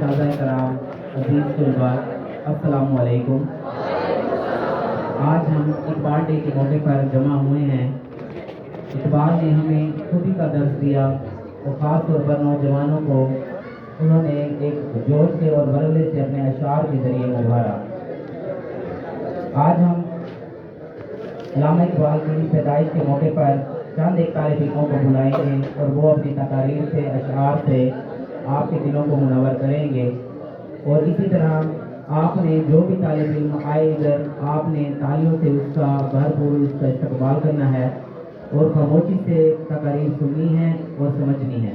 اساتذہ کرام، عزیز طلباء، السلام علیکم۔ آج ہم اقبال ڈے کے موقع پر جمع ہوئے ہیں۔ اقبال نے ہمیں خودی کا درس دیا اور خاص طور پر نوجوانوں کو انہوں نے ایک جوش سے اور ولولے سے اپنے اشعار کے ذریعے ابھارا۔ آج ہم علامہ اقبال کی پیدائش کے موقع پر چند ایک طالب علموں کو بلائیں گے اور وہ اپنی تقاریر سے، اشعار سے آپ کے دلوں کو منور کریں گے۔ اور اسی طرح آپ نے جو بھی طالب علم آئے ادھر، آپ نے تالیوں سے اس کا بھرپور اس کا استقبال کرنا ہے اور خاموشی سے تقاریر سننی ہے اور سمجھنی ہے۔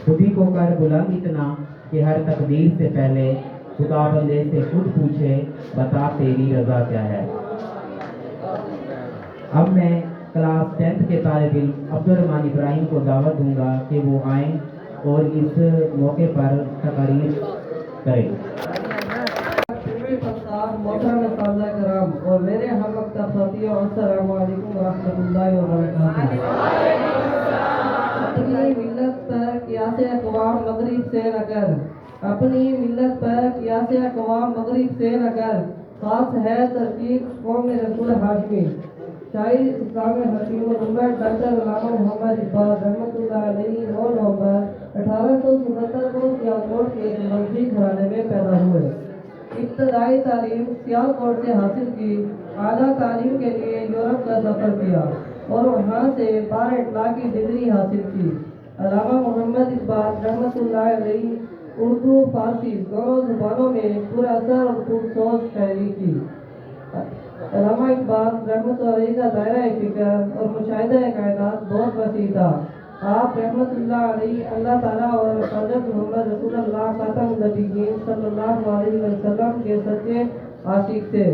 خودی کو کر بلند اتنا کہ ہر تقدیر سے پہلے خدا بندے سے خود پوچھے، بتا تیری رضا کیا ہے۔ اب میں کلاس 10 کے طالب علم عبدالرحمن ابراہیم کو دعوت دوں گا کہ وہ آئیں اور اس موقع پر تقاریر کریں۔ محترم اساتذہ کرام اور میرے ہم مکتب ساتھیوں، السلام علیکم ورحمۃ اللہ وبرکاتہ۔ اپنی ملت پر قیاس اقوام مغرب سے نہ کر، اپنی ملت پر قیاس اقوام مغرب سے نہ کر، خاص ہے ترکیب قوم رسول ہاشمی۔ شاعر اسلام حکیم الامت ڈاکٹر علامہ محمد اقبال رحمۃ اللہ علیہ 9 نومبر 1877 کو سیالکوٹ کے ایک مذہبی گھرانے میں پیدا ہوئے۔ ابتدائی تعلیم سیالکوٹ سے حاصل کی، اعلیٰ تعلیم کے لیے یورپ کا سفر کیا اور وہاں سے 12 اخلاقی ڈگری حاصل کی۔ علامہ محمد اقبال رحمۃ اللہ علیہ اردو فارسی دونوں زبانوں میں پر اثر اور خوبصورت شاعری کی۔ علامہ اقبال رحمۃ اللہ علیہ کا دائرہ فکر اور مشاہدہ کائنات بہت وسیع تھا۔ آپ رحمۃ اللہ علیہ اللہ تعالیٰ اور حضرت محمد رسول اللہ خاتم النبیین صلی اللہ علیہ وسلم کے سچے عاشق تھے۔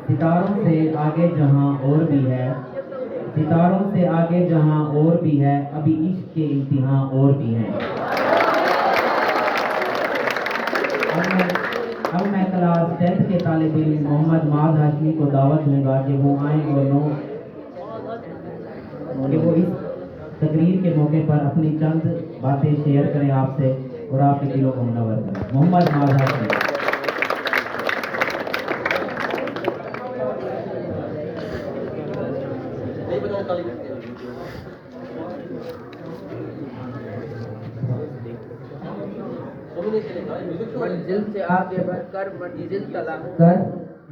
ستاروں سے آگے جہاں اور بھی ہے، ستاروں سے آگے جہاں اور بھی ہے، ابھی عشق کے امتحان اور بھی ہیں۔ اب میں کلاس 10 کے طالب علم محمد معاذ ہاشمی کو دعوت دوں گا کہ وہ آئیں اور کہ وہ اس تقریر کے موقع پر اپنی چند باتیں شیئر کریں آپ سے اور آپ کے دلوں کو منور کریں۔ محمد معاذ ہاشمی۔ منزل سے آگے بڑھ کر منزل تلاش کر،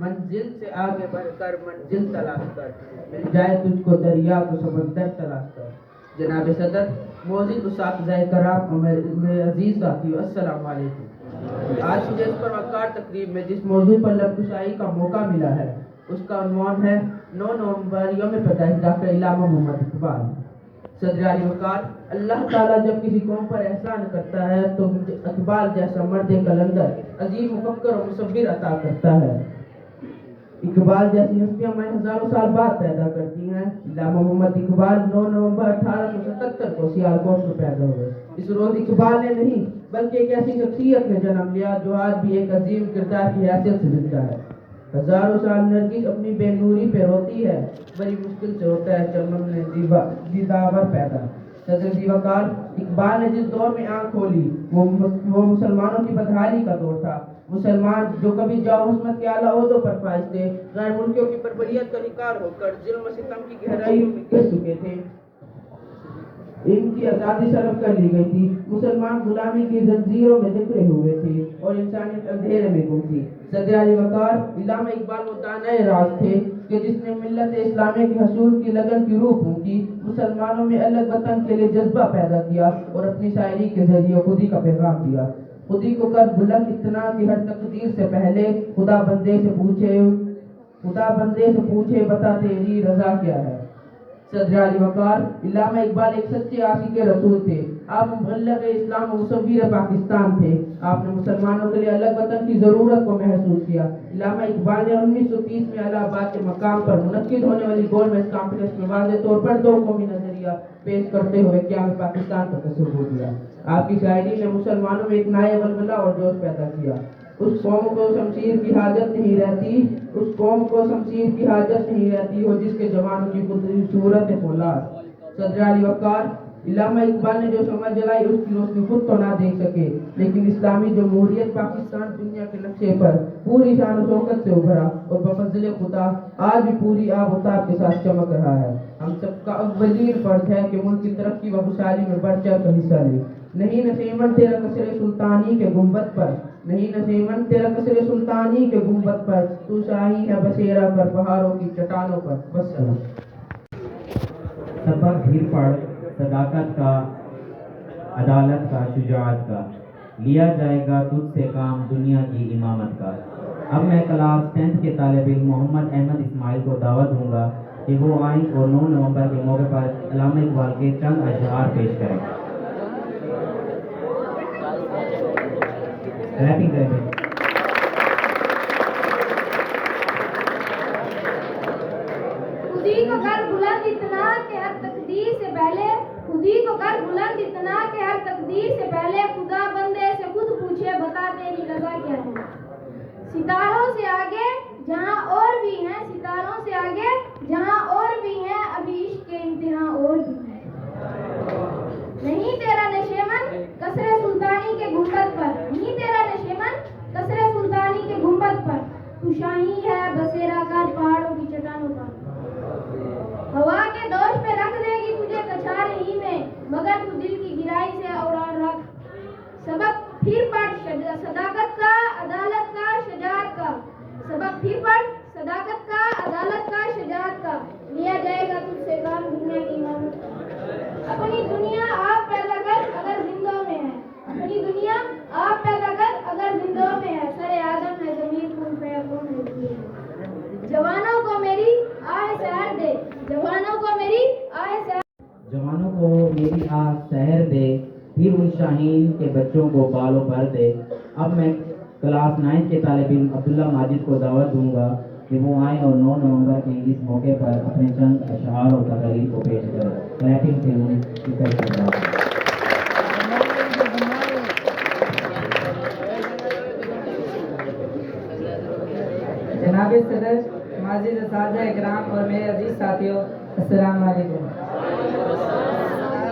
منزل سے آگے بڑھ کر منزل تلاش کر، مل جائے تجھ کو دریا تو سمندر تلاش کر۔ جناب صدر، موجود اساتذہ کرام اور میرے عزیز ساتھیو، السلام علیکم۔ آج مجھے اس پر وقار تقریب میں جس موضوع پر لب کشائی کا موقع ملا ہے اس کا عنوان ہے 9 نومبر یوم پیدائش ڈاکٹر علامہ محمد اقبال۔ صدر علی وقار، اللہ تعالیٰ جب کسی قوم پر احسان کرتا ہے تو اقبال جیسا مرد قلندر، عظیم مفکر اور مصور عطا کرتا ہے۔ اقبال جیسی ہستیاں میں ہزاروں سال بعد پیدا کرتی ہیں۔ علامہ محمد اقبال 9 نومبر 1877 کو سیالکوٹ میں پیدا ہوئے۔ اس روز اقبال نے نہیں بلکہ ایک ایسی شخصیت نے جنم لیا جو آج بھی ایک عظیم کردار کی حیثیت سے زندہ ہے۔ ہزاروں سال نرگس اپنی بے نوری پہ روتی ہے، بڑی مشکل سے ہوتا ہے چمن میں دیداور پیدا۔ صدر وقار، اقبال نے جس دور میں آنکھ کھولی وہ مسلمانوں کی بدحالی کا دور تھا۔ مسلمان جو کبھی جاؤ حکومت کے اعلیٰ عہدوں پر فائز تھے، غیر ملکیوں کی بربریت کا شکار ہو کر ظلم و ستم کی گہرائیوں میں گر چکے تھے، ان کی آزادی سلب کر لی گئی تھی، مسلمان غلامی کی زنجیروں میں جکڑے ہوئے تھے اور انسانیت اندھیرے میں گم تھی۔ صدر علی وقار، علامہ اقبال وہ دانۂ راز تھے کہ جس نے ملت اسلامیہ کے حصول کی لگن کی روح پھونکی، مسلمانوں میں الگ وطن کے لیے جذبہ پیدا کیا اور اپنی شاعری کے ذریعے خودی کا پیغام دیا۔ خودی کو کر بلند اتنا کہ ہر تقدیر سے پہلے خدا بندے سے پوچھے بتا تیری رضا کیا ہے۔ صدر علی وقار، علامہ اقبال ایک سچے عاشق رسول تھے۔ آپ مبلغ اسلام و مصور پاکستان تھے۔ آپ نے مسلمانوں کے لیے الگ وطن کی ضرورت کو محسوس کیا۔ علامہ اقبال نے 1930 میں الہ آباد کے مقام پر منعقد ہونے والی گولڈ میڈل کانفرنس میں واضح طور پر 2 قومی نظریہ پیش کرتے ہوئے قیام پاکستان کا تصور دیا۔ آپ کی شاعری نے مسلمانوں میں ایک نئے ولولہ اور جوش پیدا کیا۔ اس قوم کو شمشیر کی حاجت نہیں رہتی، اس قوم کو شمشیر کی حاجت نہیں رہتی ہو جس کے جوانوں کی قدرتی صورت فولاد۔ صدر علی وقار علامہ اقبال نے جو شمع جلائی اس کی روشنی خود تو نہ دیکھ سکے، لیکن اسلامی جمہوریت پاکستان دنیا کے نقشے پر پوری شان و شوکت سے ابھرا اور بفضل خدا آج بھی پوری آب و تاب کے ساتھ چمک رہا ہے۔ ہم سب کا اولین فرض ہے کہ ملک کی ترقی و خوشحالی میں بڑھ چڑھ کر حصہ لے۔ نہیں نشیمن تیرا قصر سلطانی کے گنبد پر، نہیں نشیمن تیرا قصر سلطانی کے گنبد پر، تو شاہی ہے بسیرا کر پہاڑوں کی چٹانوں پر۔ بس سبق بھیڑ پڑ صداقت کا، عدالت کا، شجاعت کا، لیا جائے گا تجھ سے کام دنیا کی امامت کا۔ اب میں کلاس 10 کے طالب علم محمد احمد اسماعیل کو دعوت دوں گا کہ وہ آئیں اور 9 نومبر کے موقع پر علامہ اقبال کے چند اشعار پیش کریں۔ ریپنگ کریں۔ خودی کو کر بلند اتنا کہ ہر تقدیر سے پہلے، خودی کو کر بلند اتنا کہ ہر تقدیر سے پہلے خدا بندے سے خود پوچھے بتا تیری رضا کیا ہے۔ ستاروں سے آگے جہاں اور بھی ہیں، ستاروں سے آگے جہاں اور بھی ہیں، ابھی عشق کے انتہا اور بھی ہیں۔ نہیں تیرا نشیمن قصر سلطانی کے گنبد پر، نہیں تیرا نشیمن قصر سلطانی کے گنبد پر، تو شاہی ہے بسیرا کر پہاڑوں کی چٹانوں پر۔ ہوا کے دوش پہ رکھ دے گی تجھے کچھار ہی میں، مگر تو دل کی گہرائی سے اڑان رکھ۔ سبق پھر پڑھ صداقت کا، عدالت کا، شجاعت کا، سبق پھر پڑھ صداقت کا، عدالت کا، شجاعت کا، لیا جائے گا تجھ سے کام دنیا کی امامت کا۔ اپنی دنیا آپ پیدا کر اگر زندوں میں ہے، اپنی دنیا آپ پیدا کر اگر زندوں میں ہے، سر آدم ہے ضمیر کن فیکون ہے۔ جوانوں کو میری آہ سحر دے، جوانوں کو میری آہ سحر، جوانوں کو میری آہ سحر دے، پھر ان شاہین کے بچوں کو بالوں پر دے۔ اب میں کلاس 9 کے طالب علم عبداللہ ماجد کو دعوت دوں گا کہ وہ آئیں اور 9 نومبر کے اس موقع پر اپنے چند اشعار اور تقریر کو پیش کریں۔ کلیپنگ سے ان کی پیش جناب صدر، معزز اساتذہ اکرام اور میرے عزیز ساتھیوں، السلام علیکم۔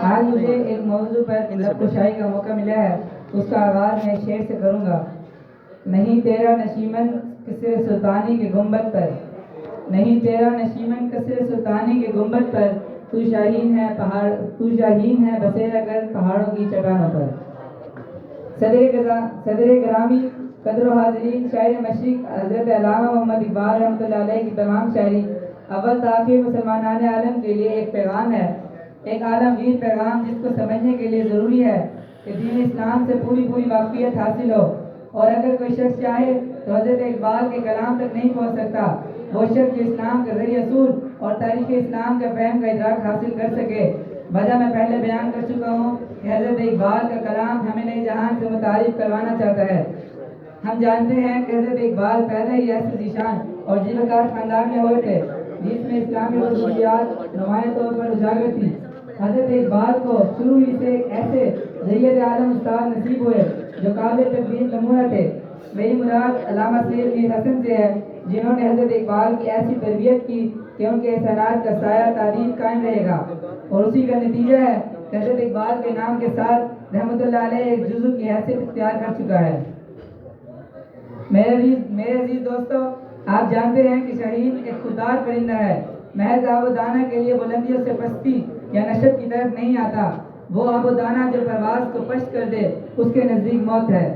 آج مجھے ایک موضوع پر لب کشائی کا موقع ملا ہے، اس کا آغاز میں شعر سے کروں گا۔ نہیں تیرا نشیمن قصر سلطانی کے گنبد پر، نہیں تیرا نشیمن قصر سلطانی کے گنبد پر، تو شاہین ہے بسیرا کر پہاڑوں کی چٹانوں پر۔ صدر گرامی، قدر و حاضرین، شاعر مشرق حضرت علامہ محمد اقبال رحمۃ اللہ علیہ کی تمام شاعری اول تاخیر مسلمانان عالم کے لیے ایک پیغام ہے، ایک عالمگیر پیغام جس کو سمجھنے کے لیے ضروری ہے کہ دین اسلام سے پوری واقفیت حاصل ہو، اور اگر کوئی شخص چاہے تو حضرت اقبال کے کلام تک نہیں پہنچ سکتا، وہ شخص جو اسلام کا ذریعہ اصول اور تاریخ اسلام کے فہم کا ادراک حاصل کر سکے۔ وجہ میں پہلے بیان کر چکا ہوں کہ حضرت اقبال کا کلام ہمیں نئے جہان سے متعارف کروانا چاہتا ہے۔ ہم جانتے ہیں کہ حضرت اقبال پیدا ہی ایسے ذیشان اور جلوکار خاندان میں ہوئے تھے جس میں اسلامی خصوصیات نمایاں طور پر اجاگر تھی۔ حضرت اقبال کو شروع ہی سے ایسے ذریعہ عالم استاد نصیب ہوئے جو قابل تقدیر نمونہ تھے۔ میری مراد علامہ سید میر حسن سے ہے، جنہوں نے حضرت اقبال کی ایسی تربیت کی کہ ان کے احسانات کا سایہ تعریف قائم رہے گا، اور اسی کا نتیجہ ہے کہ حضرت اقبال کے نام کے ساتھ رحمۃ اللہ علیہ ایک جزو کی حیثیت اختیار کر چکا ہے۔ میرے عزیز دوستو، آپ جانتے ہیں کہ شاہین ایک خوددار پرندہ ہے، محض آب و دانہ کے لیے بلندیوں سے پستی یا نشت کی طرف نہیں آتا۔ وہ آب و دانہ جو پرواز کو پشت کر دے اس کے نزدیک موت ہے۔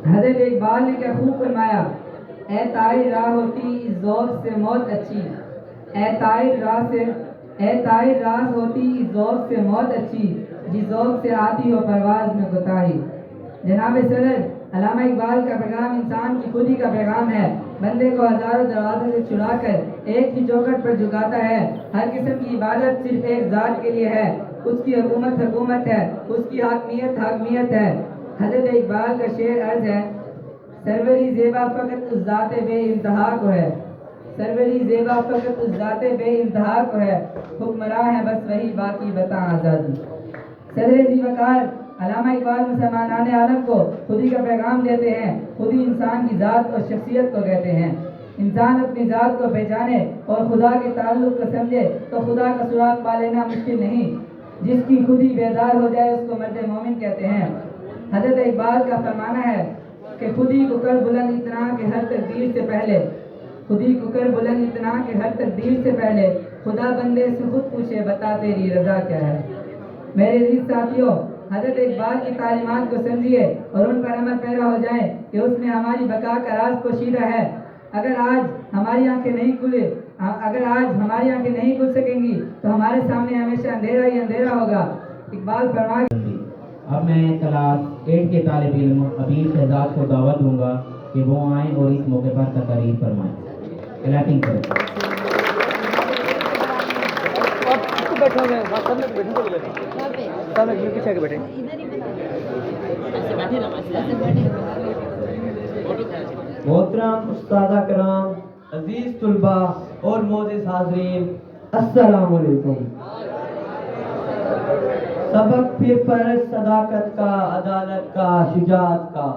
حضرت اقبال نے کیا خوب فرمایا، اے طائر راہ ہوتی اس ذوق سے موت اچھی، اے طائر راہ ہوتی اس ذوق سے موت اچھی، جس ذوق سے آتی ہو پرواز میں کوتاہی۔ جناب صدر، علامہ اقبال کا پیغام انسان کی خودی کا پیغام ہے، بندے کو ہزاروں دروازے سے چھڑا کر ایک ہی چوکٹ پر جھکاتا ہے۔ ہر قسم کی عبادت صرف ایک ذات کے لیے ہے، اس کی حکومت ہے، اس کی حاکمیت ہے۔ حضرت اقبال کا شعر عرض ہے، سروری زیبا فقط اس ذات بے انتہا کو ہے، سروری زیبا فقط اس ذات بے انتہا کو ہے، حکمراں ہے بس وہی باقی بتا آزادی۔ صدر ذی وقار علامہ اقبال مسلمانان عالم کو خودی کا پیغام دیتے ہیں، خودی انسان کی ذات اور شخصیت کو کہتے ہیں۔ انسان اپنی ذات کو پہچانے اور خدا کے تعلق کو سمجھے تو خدا کا سراغ پا لینا مشکل نہیں۔ جس کی خود ہی بیدار ہو جائے اس کو مرد مومن کہتے ہیں۔ حضرت اقبال کا فرمانا ہے کہ خود ہی کو کر بلند اتنا کہ ہر تقدیر سے پہلے، خود ہی کو کر بلند اتنا کہ ہر تقدیر سے پہلے خدا بندے سے خود پوچھے بتا تیری رضا کیا ہے۔ میرے عزیز ساتھیوں، حضرت اقبال کی تعلیمات کو سمجھیے اور ان پر عمل پیرا ہو جائیں کہ اس میں ہماری بقا کا راز پوشیدہ ہے۔ اگر آج ہماری آنکھیں نہیں کھل سکیں گی تو ہمارے سامنے ہمیشہ اندھیرا ہی اندھیرا ہوگا۔ اقبال فرمائے۔ اب میں کلاس 8 کے طالب علم عبیر شہزاد کو دعوت دوں گا کہ وہ آئیں اور اس موقع پر تقریر فرمائیں۔ کلیپنگ کریں۔ محترم استادہ کرام، عزیز طلباء اور معزز حاضرین، السلام علیکم۔ سبق پھر پر صداقت کا، عدالت کا، شجاعت کا،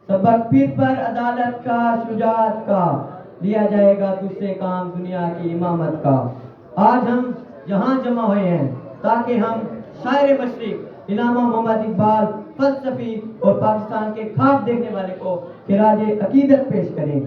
سبق پھر پر عدالت کا، شجاعت کا، لیا جائے گا تجھ سے کام دنیا کی امامت کا۔ آج ہم یہاں جمع ہوئے ہیں تاکہ ہم شاعر مشرق علامہ محمد اقبال فلسفی اور پاکستان کے خواب دیکھنے والے کو خراج عقیدت پیش کریں۔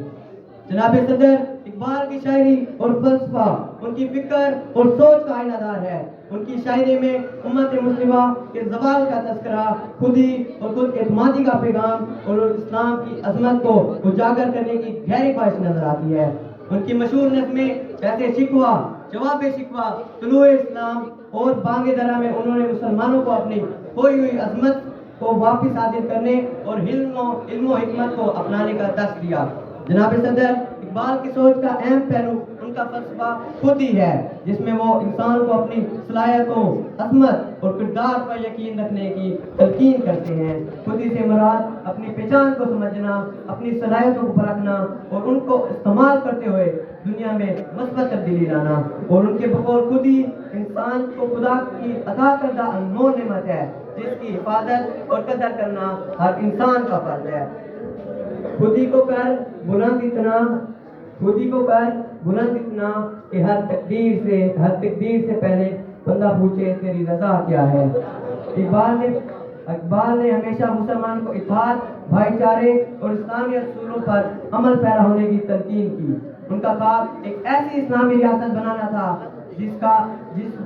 جناب صدر، اقبال کی شاعری اور فلسفہ ان کی فکر اور سوچ کا آئینہ دار ہے۔ ان کی شاعری میں امت مسلمہ کے زوال کا تذکرہ، خودی اور خود اعتمادی کا پیغام اور اسلام کی عظمت کو اجاگر کرنے کی گہری خواہش نظر آتی ہے۔ ان کی مشہور نظمیں جیسے شکوہ، جواب شکوہ، طلوع اسلام اور بانگ درا میں انہوں نے مسلمانوں کو اپنی کھوئی ہوئی عظمت کو واپس حاصل کرنے اور علم و حکمت کو اپنانے کا درس دیا۔ جناب صدر، اقبال کی سوچ کا اہم پہلو ان کا فلسفہ خود ہی ہے، جس میں وہ انسان کو اپنی صلاحیتوں، عظمت اور کردار پر یقین رکھنے کی تلقین کرتے ہیں۔ خودی سے مراد اپنی پہچان کو سمجھنا، اپنی صلاحیتوں کو پرکھنا اور ان کو استعمال کرتے ہوئے دنیا میں مثبت تبدیلی لانا، اور ان کے بقول خودی انسان کو خدا کی عطا کردہ انمول نعمت ہے، جس کی حفاظت اور قدر کرنا ہر انسان کا فرض ہے۔ خودی کو کر بلند اتنا، خودی کو کر بلند اتنا کہ ہر تقدیر سے پہلے بندہ پوچھے تیری رضا کیا ہے۔ اقبال نے ہمیشہ مسلمان کو اتحاد، بھائی چارے اور اسلامی اصولوں پر عمل پیرا ہونے کی تلقین کی۔ ان کا خواب ایک ایسی اسلامی ریاست بنانا تھا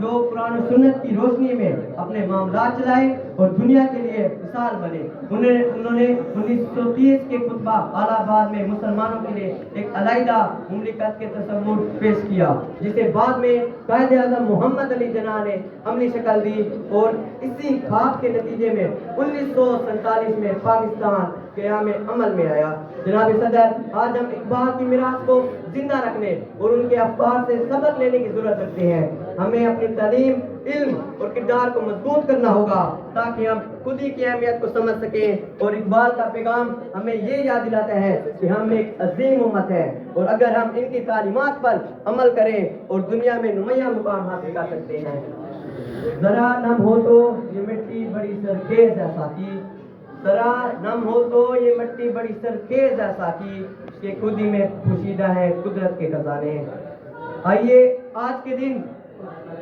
جو قرآن و سنت کی روشنی میں اپنے معاملات چلائے اور دنیا کے لیے مثال بنے۔ انہوں نے 1930 کے خطبہ اعلی آباد میں مسلمانوں کے لیے ایک علیحدہ مملکت کے تصور پیش کیا، جسے بعد میں قائد اعظم محمد علی جناح نے عملی شکل دی، اور اسی خواب کے نتیجے میں 1947 میں پاکستان قیام عمل میں آیا۔ جناب صدر، آج ہم اقبال کی میراث کو زندہ رکھنے اور ان کے افکار سے سبق لینے کی ضرورت رکھتے ہیں۔ ہمیں اپنی تعلیم، علم اور کردار کو مضبوط کرنا ہوگا تاکہ ہم خودی کی اہمیت کو سمجھ سکیں، اور اقبال کا پیغام ہمیں یہ یاد دلاتا ہے کہ ہم ایک عظیم امت ہے، اور اگر ہم ان کی تعلیمات پر عمل کریں اور دنیا میں نمایاں مقام حاصل کر سکتے ہیں۔ ذرا نم ہو تو یہ مٹی بڑی سرخیز ہے ساتھی، ذرا نم ہو تو یہ مٹی بڑی سرخیز ہے ساتھی، کہ خودی میں پوشیدہ ہے قدرت کے خزانے۔ آئیے آج کے دن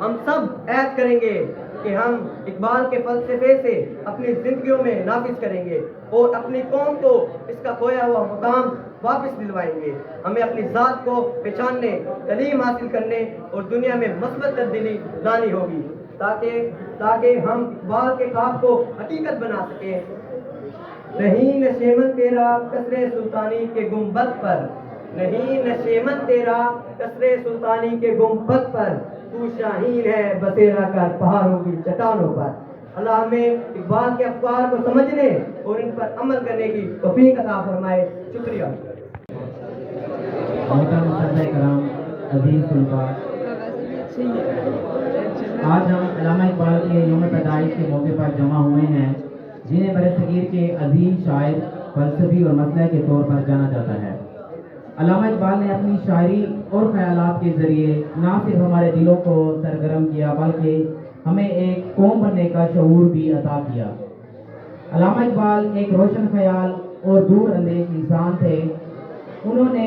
ہم سب عہد کریں گے کہ ہم اقبال کے فلسفے سے اپنی زندگیوں میں نافذ کریں گے اور اپنی قوم کو اس کا کھویا ہوا مقام واپس دلوائیں گے۔ ہمیں اپنی ذات کو پہچاننے، تعلیم حاصل کرنے اور دنیا میں مثبت تبدیلی لانی ہوگی تاکہ ہم اقبال کے خواب کو حقیقت بنا سکیں۔ نہیں نشیمن تیرا قصر سلطانی کے گنبد پر، نہیں نشیمن تیرا قصر سلطانی کے گنبد پر، تو شاہین ہے بسیرا کر پہاڑوں کی چٹانوں پر۔ اللہ ہمیں اقبال کے افکار کو سمجھنے اور ان پر عمل کرنے کی توفیق عطا فرمائے۔ شکریہ۔ محترم اساتذہ کرام، عزیز طلباء، آج ہم علامہ اقبال کے یوم پیدائش کے موقع پر جمع ہوئے ہیں، جنہیں برصغیر کے عظیم شاعر، فلسفی اور مسلح کے طور پر جانا جاتا ہے۔ علامہ اقبال نے اپنی شاعری اور خیالات کے ذریعے نہ صرف ہمارے دلوں کو سرگرم کیا بلکہ ہمیں ایک قوم بننے کا شعور بھی عطا کیا۔ علامہ اقبال ایک روشن خیال اور دور اندیش انسان تھے۔ انہوں نے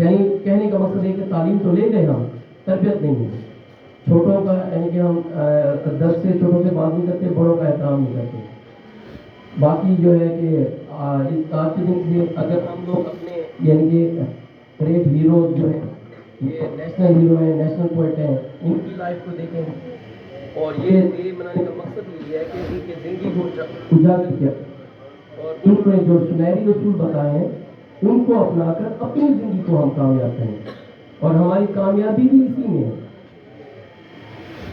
یعنی کہنے کا مقصد ہے کہ تعلیم تو لے گئے ہم، تربیت نہیں ہے. چھوٹوں کا یعنی کہ ہم 10 سے چھوٹوں سے بات نہیں کرتے، بڑوں کا احترام نہیں کرتے. باقی جو ہے کہ آج کے دن سے اگر ہم لوگ اپنے یعنی کہ گریٹ ہیروز جو ہیں، یہ نیشنل ہیرو ہیں، نیشنل پوئٹ ہیں، ان کی لائف کو دیکھیں اور یہ منانے کا مقصد یہ ہے کہ ان کی زندگی کو اجاگر کیا اور انہوں نے جو سنہری اصول بتائے ہیں ان کو اپنا کر اپنی زندگی کو ہم کامیاب کریں، اور ہماری کامیابی بھی اسی میں ہے.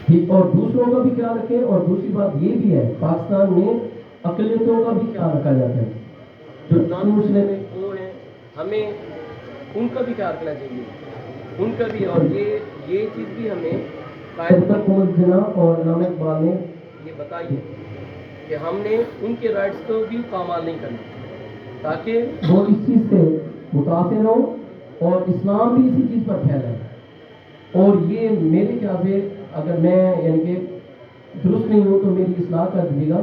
ٹھیک، اور دوسروں کا بھی خیال رکھیں. اور دوسری بات یہ بھی ہے، پاکستان میں اقلیتوں کا بھی خیال رکھا جاتا ہے. جو نان مسلم ہیں وہ ہیں، ہمیں ان کا بھی خیال رکھنا چاہیے، ان کا بھی. اور یہ چیز بھی ہمیں قائد محمد جناح اور علامہ اقبال نے یہ بتائی ہے کہ ہم نے ان کے رائٹس کو بھی پامال نہیں کرنا، تاکہ وہ اس چیز سے متاثر ہوں اور اسلام بھی اسی چیز پر پھیلا ہے. اور یہ میرے خیال سے اگر میں یعنی کہ درست نہیں ہوں تو میری اصلاح کر دیجیے گا.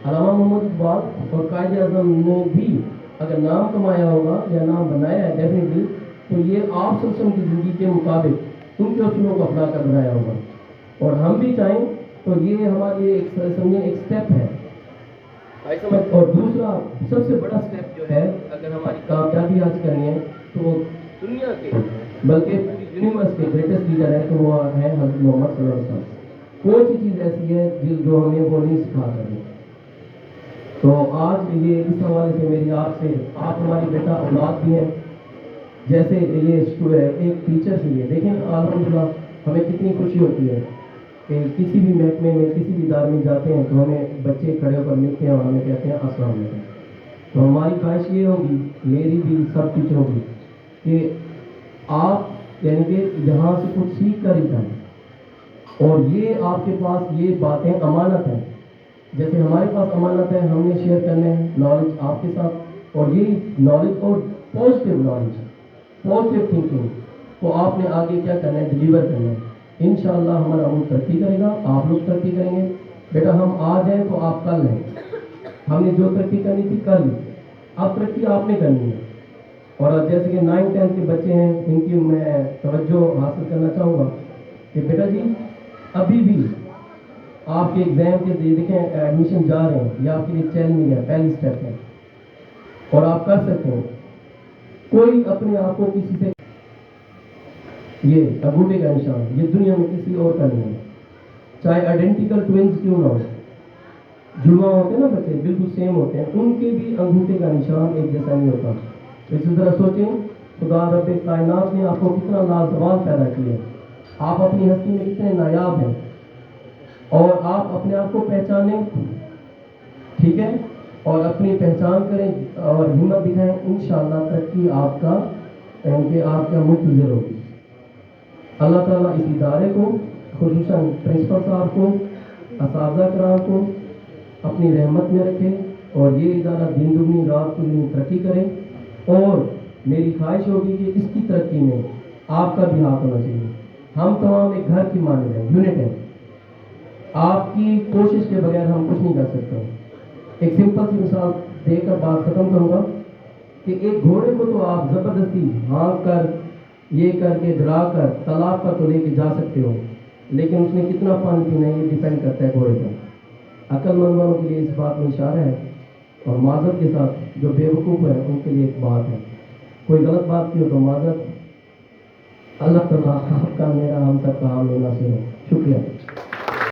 علامہ محمد اقبال اور قائد اعظم نے بھی اگر نام کمایا ہوگا یا نام بنایا ہے ڈیفینیٹلی، تو یہ آپ سلسلم کی زندگی کے مطابق ان کے اصولوں کو اپنا کر بنایا ہوگا. اور ہم بھی چاہیں تو یہ ہمارے لیے ایک اسٹیپ ہے. اور دوسرا سب سے بڑا اسٹیپ جو ہے، اگر ہماری کامیابی حاصل کرنی ہے تو وہ دنیا کے بلکہ پوری یونیورس کے گریٹسٹ لیڈر ہے تو وہ ہے حضرت محمد صلی اللہ علیہ وسلم. کوئی سی چیز ایسی ہے جو ہمیں وہ نہیں سکھا سکے. تو آج یہ اس حوالے سے میری آپ سے، آپ ہماری بیٹا اولاد بھی ہیں، جیسے یہ ایک ٹیچر سے یہ دیکھیں الحمدللہ ہمیں کتنی خوشی ہوتی ہے کہ کسی بھی محکمے میں کسی بھی ادارے میں جاتے ہیں تو ہمیں بچے کھڑے ہو کر ملتے ہیں اور ہمیں کہتے ہیں السلام علیکم. تو ہماری خواہش یہ ہوگی، میری بھی سب ٹیچروں کی، کہ آپ یعنی کہ یہاں سے کچھ سیکھ کر ہی جائیں. اور یہ آپ کے پاس یہ باتیں امانت ہیں، جیسے ہمارے پاس امانت ہے، ہم نے شیئر کرنے ہیں نالج آپ کے ساتھ. اور یہی نالج اور پازیٹیو نالج، پازیٹیو تھنکنگ کو آپ نے آگے کیا کرنا ہے، ڈلیور کرنا ہے. انشاءاللہ ہمارا ملک ترقی کرے گا، آپ لوگ ترقی کریں گے. بیٹا ہم آج ہیں تو آپ کل ہیں. ہم نے جو ترقی کرنی تھی کر لی، اب ترقی آپ نے کرنی ہے. اور جیسے کہ 9th 10th کے بچے ہیں، ان کی میں توجہ حاصل کرنا چاہوں گا کہ بیٹا جی ابھی بھی آپ کے ایگزام کے دیکھیں ایڈمیشن جا رہے ہیں، یہ آپ کے لیے چیلنجنگ ہے، پہلی اسٹیپ ہے اور آپ کر سکتے ہیں. کوئی اپنے آپ کو کسی سے یہ انگوٹھے کا نشان یہ دنیا میں کسی اور کا نہیں ہے، چاہے آئیڈینٹیکل ٹوینس کیوں نہ ہو. جڑواں ہوتے ہیں نا بچے، بالکل سیم ہوتے ہیں، ان کے بھی انگوٹھے کا نشان ایک جیسا نہیں ہوتا. اسی طرح سوچیں خدا رب کائنات نے آپ کو کتنا لازوال پیدا کیا ہے، آپ اپنی ہستی میں کتنے نایاب ہیں، اور آپ اپنے آپ کو پہچانیں. ٹھیک ہے، اور اپنی پہچان کریں اور ہمت دکھائیں. انشاءاللہ ترقی آپ کا یعنی کہ آپ کا منتظر ہوگی. اللہ تعالیٰ اس ادارے کو، خصوصاً پرنسپل صاحب کو، اساتذہ کرام کو اپنی رحمت میں رکھے اور یہ ادارہ دن دگنی رات دگنی ترقی کرے. اور میری خواہش ہوگی کہ اس کی ترقی میں آپ کا بھی ہاتھ ہونا چاہیے. ہم تمام ایک گھر کی مانند ہیں، یونٹ ہیں. آپ کی کوشش کے بغیر ہم کچھ نہیں کر سکتے. ایک سمپل سی مثال دے کر بات ختم کروں گا کہ ایک گھوڑے کو تو آپ زبردستی ہانک کر یہ کر کے ڈرا کر تالاب پر تو لے کے جا سکتے ہو، لیکن اس نے کتنا پانی پینا ہے یہ ڈیپینڈ کرتا ہے گھوڑے پر. عقل مند والوں کے لیے اس بات میں اشارہ ہے، اور معذرت کے ساتھ جو بے وقوف ہے ان کے لیے ایک بات ہے، کوئی غلط بات کی ہو تو معذرت. اللہ تعالیٰ آپ کا میرا ہم سب کا حامل ناصر ہو. شکریہ.